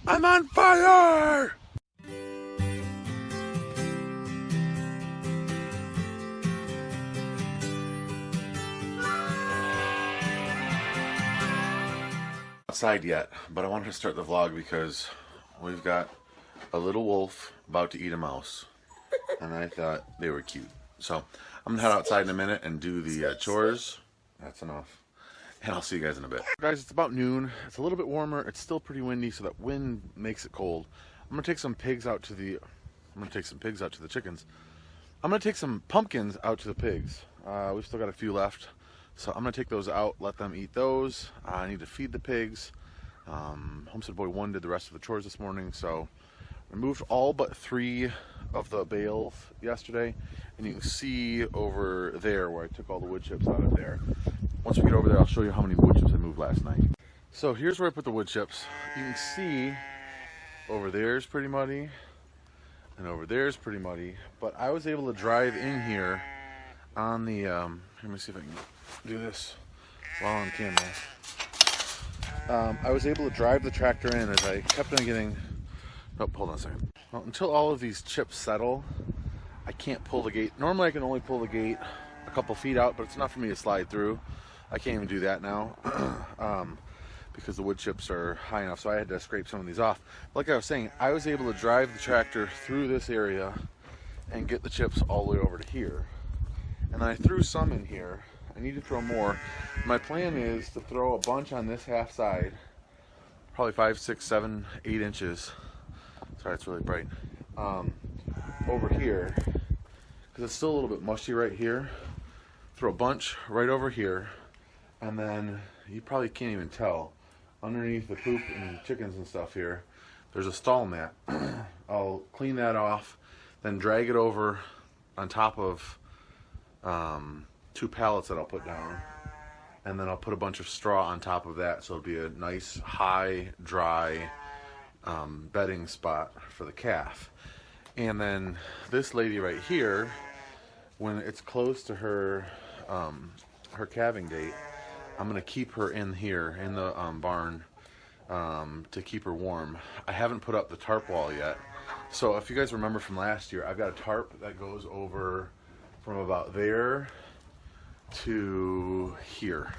I'm on fire! Outside yet, but I wanted to start the vlog because we've got a little wolf about to eat a mouse, and I thought they were cute. So I'm gonna head outside in a minute and do the chores. That's enough, and I'll see you guys in a bit. Guys, it's about noon. It's a little bit warmer. It's still pretty windy, so that wind makes it cold. I'm gonna take some pigs out to the. I'm gonna take some pigs out to the chickens. I'm gonna take some pumpkins out to the pigs. We've still got a few left. So I'm going to take those out, let them eat those. I need to feed the pigs. Homestead Boy 1 did the rest of the chores this morning, so removed all but 3 of the bales yesterday. And you can see over there where I took all the wood chips out of there. Once we get over there, I'll show you how many wood chips I moved last night. So here's where I put the wood chips. You can see over there is pretty muddy, and over there is pretty muddy. But I was able to drive in here on the, let me see if I can do this while on camera. I was able to drive the tractor in as I kept on getting, oh, hold on a second. Well, until all of these chips settle, I can't pull the gate. Normally I can only pull the gate a couple feet out, but it's not for me to slide through. I can't even do that now because the wood chips are high enough, so I had to scrape some of these off. Like I was saying, I was able to drive the tractor through this area and get the chips all the way over to here. And then I threw some in here. I need to throw more. My plan is to throw a bunch on this half side, probably 5, 6, 7, 8 inches. Sorry, it's really bright. Over here, because it's still a little bit mushy right here. Throw a bunch right over here, and then you probably can't even tell. Underneath the poop and chickens and stuff here, there's a stall mat. I'll clean that off, then drag it over on top of 2 pallets that I'll put down, and then I'll put a bunch of straw on top of that, so it'll be a nice high dry bedding spot for the calf. And then this lady right here, when it's close to her her calving date, I'm gonna keep her in here in the barn to keep her warm. I haven't put up the tarp wall yet, so if you guys remember from last year, I've got a tarp that goes over from about there to here,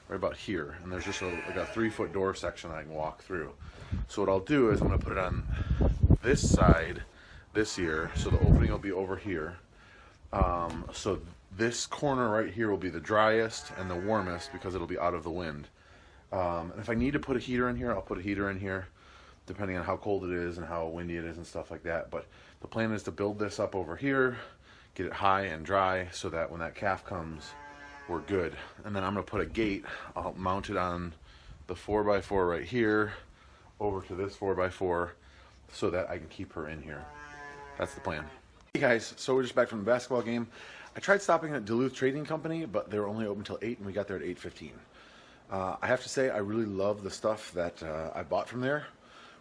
right about here, and there's just like a 3-foot door section I can walk through. So what I'll do is I'm going to put it on this side this year, so the opening will be over here. So this corner right here will be the driest and the warmest because it'll be out of the wind. And if I need to put a heater in here, I'll put a heater in here, depending on how cold it is and how windy it is and stuff like that. But the plan is to build this up over here, get it high and dry, so that when that calf comes, we're good. And then I'm going to put a gate. I'll mount it on the 4x4 right here over to this 4x4 so that I can keep her in here. That's the plan. Hey guys, so we're just back from the basketball game. I tried stopping at Duluth Trading Company, but they were only open till 8 and we got there at 8:15. I have to say I really love the stuff that I bought from there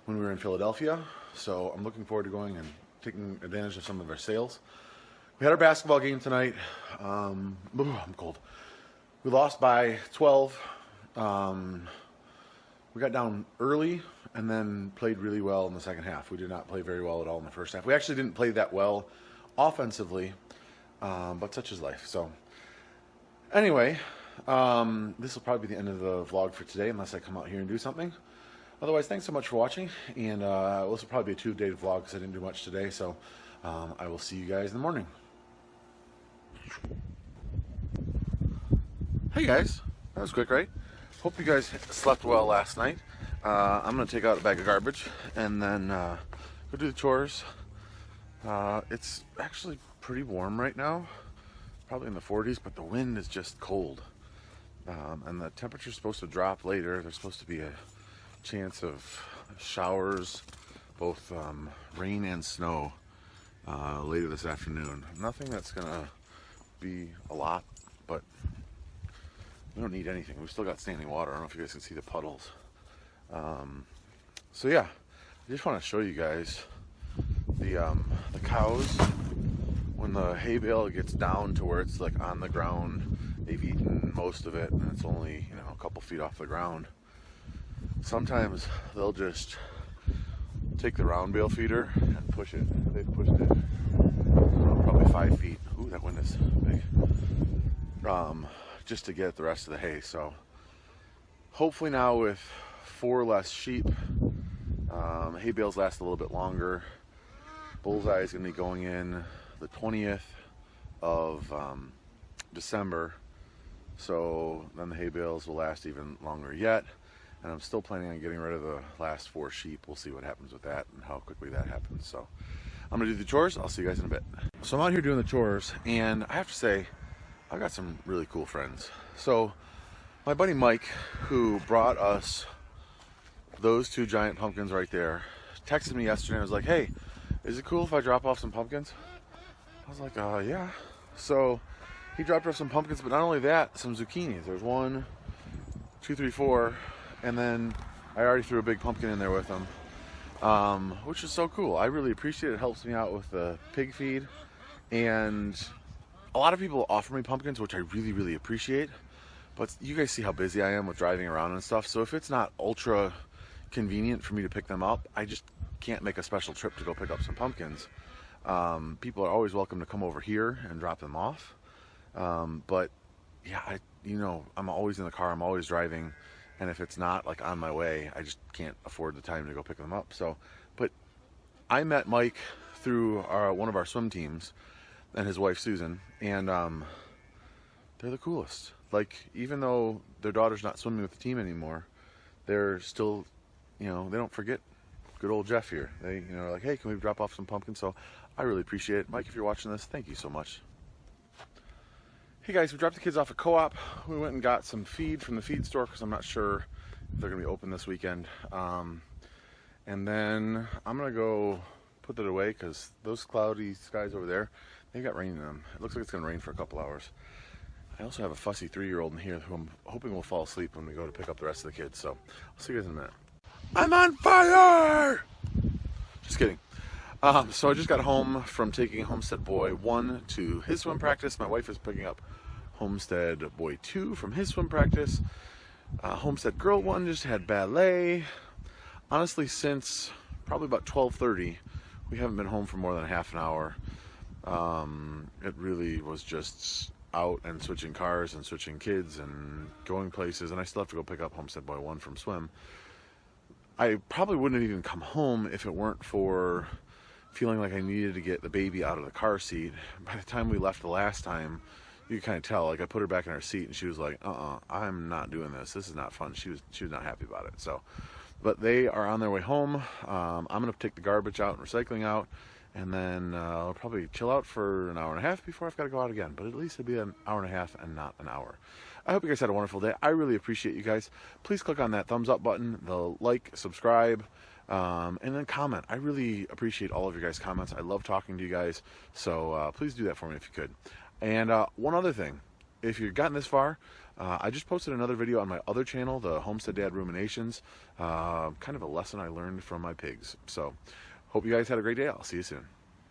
when we were in Philadelphia, so I'm looking forward to going and taking advantage of some of their sales. We had our basketball game tonight. I'm cold. We lost by 12. We got down early and then played really well in the second half. We did not play very well at all in the first half. We actually didn't play that well offensively, but such is life. So anyway, this will probably be the end of the vlog for today unless I come out here and do something. Otherwise, thanks so much for watching, and this will probably be a 2-day vlog because I didn't do much today. So I will see you guys in the morning. Hey guys, that was quick, right? Hope you guys slept well last night. I'm gonna take out a bag of garbage and then go do the chores. It's actually pretty warm right now, probably in the 40s, but the wind is just cold. And the temperature's supposed to drop later. There's supposed to be a chance of showers, both rain and snow, later this afternoon. Nothing that's gonna be a lot, but we don't need anything. We've still got standing water. I don't know if you guys can see the puddles. So yeah, I just want to show you guys the cows. When the hay bale gets down to where it's like on the ground, they've eaten most of it and it's only, a couple feet off the ground. Sometimes they'll just take the round bale feeder and push it. They've pushed it probably 5 feet. Ooh, that wind is big. Just to get the rest of the hay. So hopefully now with 4 less sheep, hay bales last a little bit longer. Bullseye is going to be going in the 20th of December, so then the hay bales will last even longer yet. And I'm still planning on getting rid of the last 4 sheep. We'll see what happens with that and how quickly that happens. So I'm gonna do the chores. I'll see you guys in a bit. So I'm out here doing the chores, and I have to say, I've got some really cool friends. So my buddy Mike, who brought us those 2 giant pumpkins right there, texted me yesterday and was like, hey, is it cool if I drop off some pumpkins? I was like, yeah. So he dropped off some pumpkins, but not only that, some zucchinis. There's 1, 2, 3, 4, and then I already threw a big pumpkin in there with them, which is so cool. I really appreciate it. It helps me out with the pig feed, and a lot of people offer me pumpkins, which I really, really appreciate, but you guys see how busy I am with driving around and stuff, so if it's not ultra convenient for me to pick them up, I just can't make a special trip to go pick up some pumpkins. People are always welcome to come over here and drop them off, but yeah, I'm always in the car, I'm always driving, and if it's not like on my way, I just can't afford the time to go pick them up. So, but I met Mike through one of our swim teams and his wife Susan, and they're the coolest. Like, even though their daughter's not swimming with the team anymore, they're still, they don't forget good old Jeff here. They, are like, hey, can we drop off some pumpkins? So I really appreciate it. Mike, if you're watching this, thank you so much. Hey guys, we dropped the kids off at Co-op. We went and got some feed from the feed store because I'm not sure if they're gonna be open this weekend. And then I'm gonna go put that away because those cloudy skies over there, they've got rain in them. It looks like it's gonna rain for a couple hours. I also have a fussy 3-year-old in here who I'm hoping will fall asleep when we go to pick up the rest of the kids. So I'll see you guys in a minute. I'm on fire! Just kidding. So I just got home from taking Homestead Boy 1 to his swim practice. My wife is picking up Homestead Boy 2 from his swim practice. Homestead Girl 1 just had ballet. Honestly, since probably about 12:30, we haven't been home for more than half an hour. It really was just out and switching cars and switching kids and going places, and I still have to go pick up Homestead Boy 1 from swim. I probably wouldn't have even come home if it weren't for feeling like I needed to get the baby out of the car seat. By the time we left the last time, you could kind of tell, like, I put her back in her seat and she was like, I'm not doing this. This is not fun. She was not happy about it. So, but they are on their way home. I'm going to take the garbage out and recycling out, and then I'll probably chill out for an hour and a half before I've got to go out again. But at least it'll be an hour and a half and not an hour. I hope you guys had a wonderful day. I really appreciate you guys. Please click on that thumbs up button, the like, subscribe, and then comment. I really appreciate all of your guys' comments. I love talking to you guys, so please do that for me if you could. And one other thing, if you've gotten this far, I just posted another video on my other channel, the Homestead Dad Ruminations, kind of a lesson I learned from my pigs. So hope you guys had a great day. I'll see you soon.